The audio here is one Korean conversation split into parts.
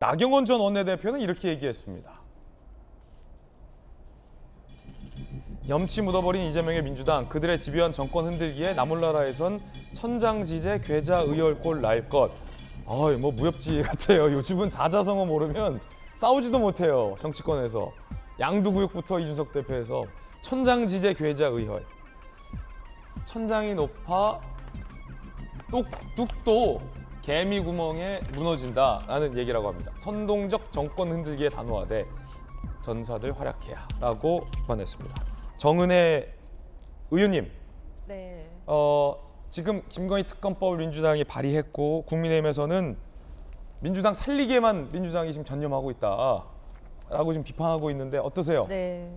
나경원 전 원내대표는 이렇게 얘기했습니다. 염치 묻어버린 이재명의 민주당, 그들의 집요한 정권 흔들기에 나몰라라에선 천장지제 괴자 의열골 날 것. 뭐 무협지 같아요. 요즘은 사자성어 모르면 싸우지도 못해요. 정치권에서. 양두구육부터 이준석 대표에서 천장지제 괴자 의열. 천장이 높아 뚝뚝도 개미 구멍에 무너진다라는 얘기라고 합니다. 선동적 정권 흔들기에 단호하되 전사들 활약해야 라고 비판했습니다. 정은혜 의원님, 네. 지금 김건희 특검법을 민주당이 발의했고 국민의힘에서는 민주당 살리기에만 민주당이 지금 전념하고 있다라고 지금 비판하고 있는데 어떠세요? 네.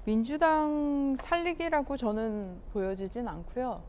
민주당 살리기라고 저는 보여지진 않고요.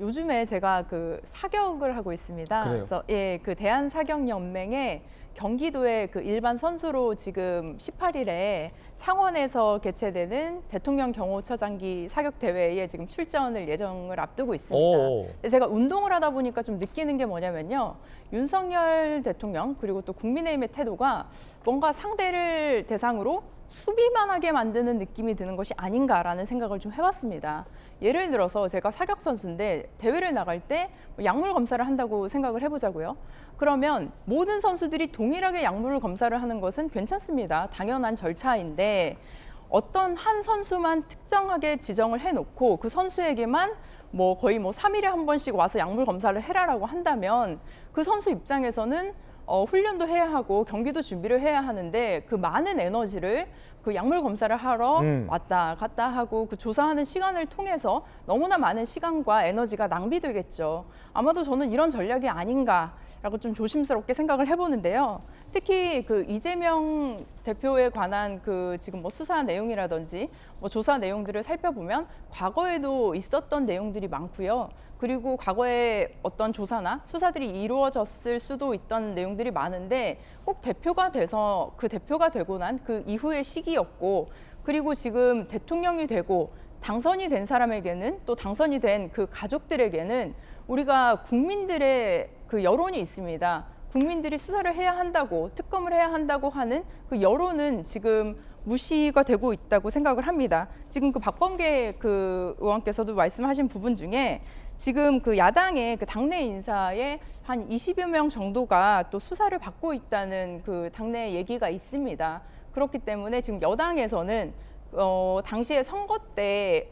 요즘에 제가 그 사격을 하고 있습니다. 그래요? 그래서 그 대한사격연맹에 경기도의 그 일반 선수로 지금 18일에 창원에서 개최되는 대통령 경호처장기 사격 대회에 지금 출전을 예정을 앞두고 있습니다. 근데 제가 운동을 하다 보니까 좀 느끼는 게 뭐냐면요. 윤석열 대통령 그리고 또 국민의힘의 태도가 뭔가 상대를 대상으로 수비만 하게 만드는 느낌이 드는 것이 아닌가라는 생각을 좀 해봤습니다. 예를 들어서 제가 사격 선수인데 대회를 나갈 때 약물 검사를 한다고 생각을 해보자고요. 그러면 모든 선수들이 동일하게 약물 검사를 하는 것은 괜찮습니다. 당연한 절차인데 어떤 한 선수만 특정하게 지정을 해놓고 그 선수에게만 거의 3일에 한 번씩 와서 약물 검사를 해라라고 한다면 그 선수 입장에서는 훈련도 해야 하고 경기도 준비를 해야 하는데 그 많은 에너지를 그 약물 검사를 하러 왔다 갔다 하고 그 조사하는 시간을 통해서 너무나 많은 시간과 에너지가 낭비되겠죠. 아마도 저는 이런 전략이 아닌가라고 좀 조심스럽게 생각을 해보는데요. 특히 그 이재명 대표에 관한 그 지금 수사 내용이라든지 조사 내용들을 살펴보면 과거에도 있었던 내용들이 많고요. 그리고 과거에 어떤 조사나 수사들이 이루어졌을 수도 있던 내용들이 많은데 꼭 대표가 돼서 그 대표가 되고 난 그 이후의 시기였고 그리고 지금 대통령이 되고 당선이 된 사람에게는 또 당선이 된 그 가족들에게는 우리가 국민들의 그 여론이 있습니다. 국민들이 수사를 해야 한다고 특검을 해야 한다고 하는 그 여론은 지금 무시가 되고 있다고 생각을 합니다. 지금 그 박범계 그 의원께서도 말씀하신 부분 중에 지금 그 야당의 그 당내 인사에 한 20여 명 정도가 또 수사를 받고 있다는 그 당내 얘기가 있습니다. 그렇기 때문에 지금 여당에서는 당시에 선거 때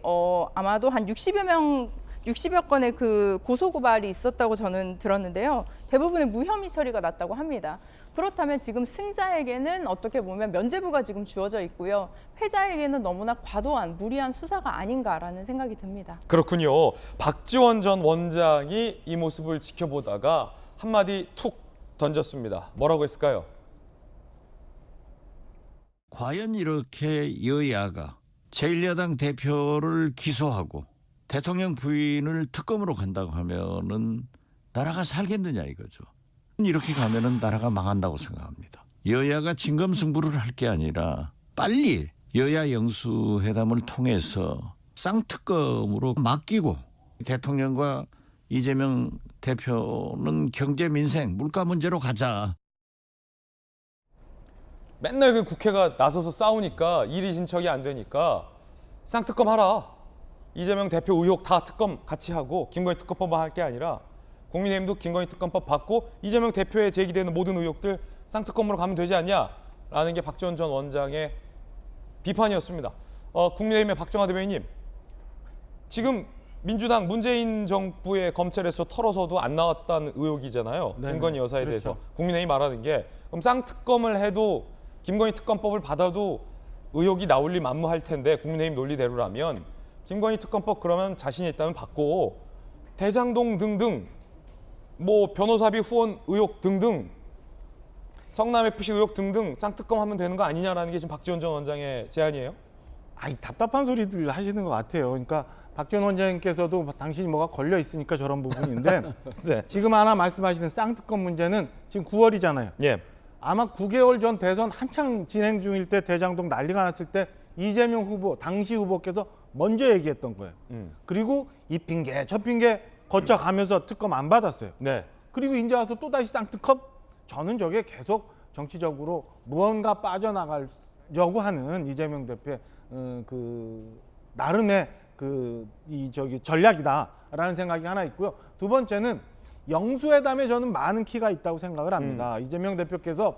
아마도 한 60여 건의 그 고소고발이 있었다고 저는 들었는데요. 대부분의 무혐의 처리가 났다고 합니다. 그렇다면 지금 승자에게는 어떻게 보면 면죄부가 지금 주어져 있고요. 패자에게는 너무나 과도한 무리한 수사가 아닌가라는 생각이 듭니다. 그렇군요. 박지원 전 원장이 이 모습을 지켜보다가 한마디 툭 던졌습니다. 뭐라고 했을까요? 과연 이렇게 여야가 제1야당 대표를 기소하고 대통령 부인을 특검으로 간다고 하면은 나라가 살겠느냐 이거죠. 이렇게 가면은 나라가 망한다고 생각합니다. 여야가 진검승부를 할 게 아니라 빨리 여야 영수회담을 통해서 쌍특검으로 맡기고 대통령과 이재명 대표는 경제 민생 물가 문제로 가자. 맨날 그 국회가 나서서 싸우니까 일이 진척이 안 되니까 쌍특검 하라. 이재명 대표 의혹 다 특검 같이 하고 김건희 특검법만 할 게 아니라 국민의힘도 김건희 특검법 받고 이재명 대표에 제기되는 모든 의혹들 쌍특검으로 가면 되지 않냐라는 게 박지원 전 원장의 비판이었습니다. 국민의힘의 박정하 대변인님, 지금 민주당 문재인 정부의 검찰에서 털어서도 안 나왔다는 의혹이잖아요. 네네. 김건희 여사에 그렇죠. 대해서 국민의힘이 말하는 게 그럼 쌍특검을 해도 김건희 특검법을 받아도 의혹이 나올 리 만무할 텐데 국민의힘 논리대로라면 김건희 특검법 그러면 자신이 있다면 받고 대장동 등등 변호사비 후원 의혹 등등 성남FC 의혹 등등 쌍특검 하면 되는 거 아니냐라는 게 지금 박지원 전 원장의 제안이에요? 답답한 소리들 하시는 것 같아요. 그러니까 박지원 원장님께서도 당신이 뭐가 걸려 있으니까 저런 부분인데 네. 지금 하나 말씀하시는 쌍특검 문제는 지금 9월이잖아요. 예. 아마 9개월 전 대선 한창 진행 중일 때 대장동 난리가 났을 때 이재명 후보, 당시 후보께서 먼저 얘기했던 거예요. 그리고 이 핑계, 저 핑계 거쳐가면서 특검 안 받았어요. 네. 그리고 이제 와서 또다시 쌍특검? 저는 저게 계속 정치적으로 무언가 빠져나가려고 하는 이재명 대표의 그 나름의 전략이다라는 생각이 하나 있고요. 두 번째는 영수회담에 저는 많은 키가 있다고 생각을 합니다. 이재명 대표께서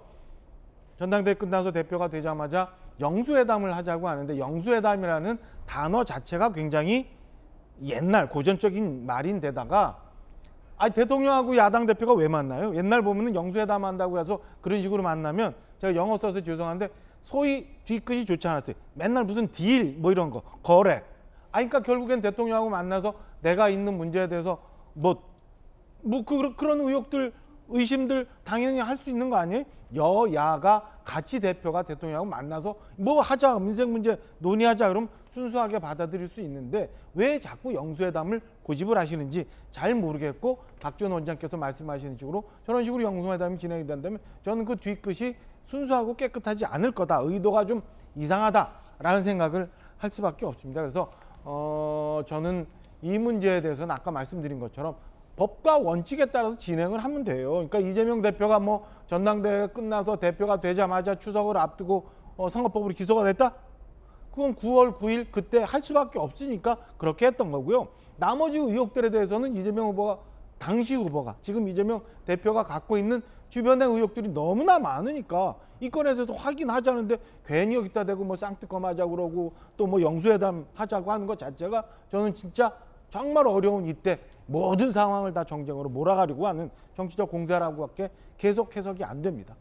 전당대회 끝나서 대표가 되자마자 영수회담을 하자고 하는데 영수회담이라는 단어 자체가 굉장히 옛날 고전적인 말인데다가 대통령하고 야당 대표가 왜 만나요? 옛날 보면은 영수회담 한다고 해서 그런 식으로 만나면 제가 영어 써서 죄송한데 소위 뒤끝이 좋지 않았어요. 맨날 무슨 딜 뭐 이런 거 거래. 그러니까 결국엔 대통령하고 만나서 내가 있는 문제에 대해서 그런 의혹들 의심들 당연히 할 수 있는 거 아니에요? 여야가 같이 대표가 대통령하고 만나서 뭐 하자 민생 문제 논의하자 그러면 순수하게 받아들일 수 있는데 왜 자꾸 영수회담을 고집을 하시는지 잘 모르겠고 박지원 원장께서 말씀하시는 식으로 저런 식으로 영수회담이 진행이 된다면 저는 그 뒤끝이 순수하고 깨끗하지 않을 거다. 의도가 좀 이상하다라는 생각을 할 수밖에 없습니다. 그래서 저는 이 문제에 대해서는 아까 말씀드린 것처럼 법과 원칙에 따라서 진행을 하면 돼요. 그러니까 이재명 대표가 뭐 전당대회 끝나서 대표가 되자마자 추석을 앞두고 선거법으로 기소가 됐다? 그건 9월 9일 그때 할 수밖에 없으니까 그렇게 했던 거고요. 나머지 의혹들에 대해서는 이재명 후보가 당시 후보가 지금 이재명 대표가 갖고 있는 주변의 의혹들이 너무나 많으니까 이 건에 대해서 확인하자는데 괜히 여기다 대고 뭐 쌍특검 하자고 그러고 또 뭐 영수회담 하자고 하는 것 자체가 저는 진짜 정말 어려운 이때 모든 상황을 다 정쟁으로 몰아가려고 하는 정치적 공세라고밖에 계속 해석이 안 됩니다.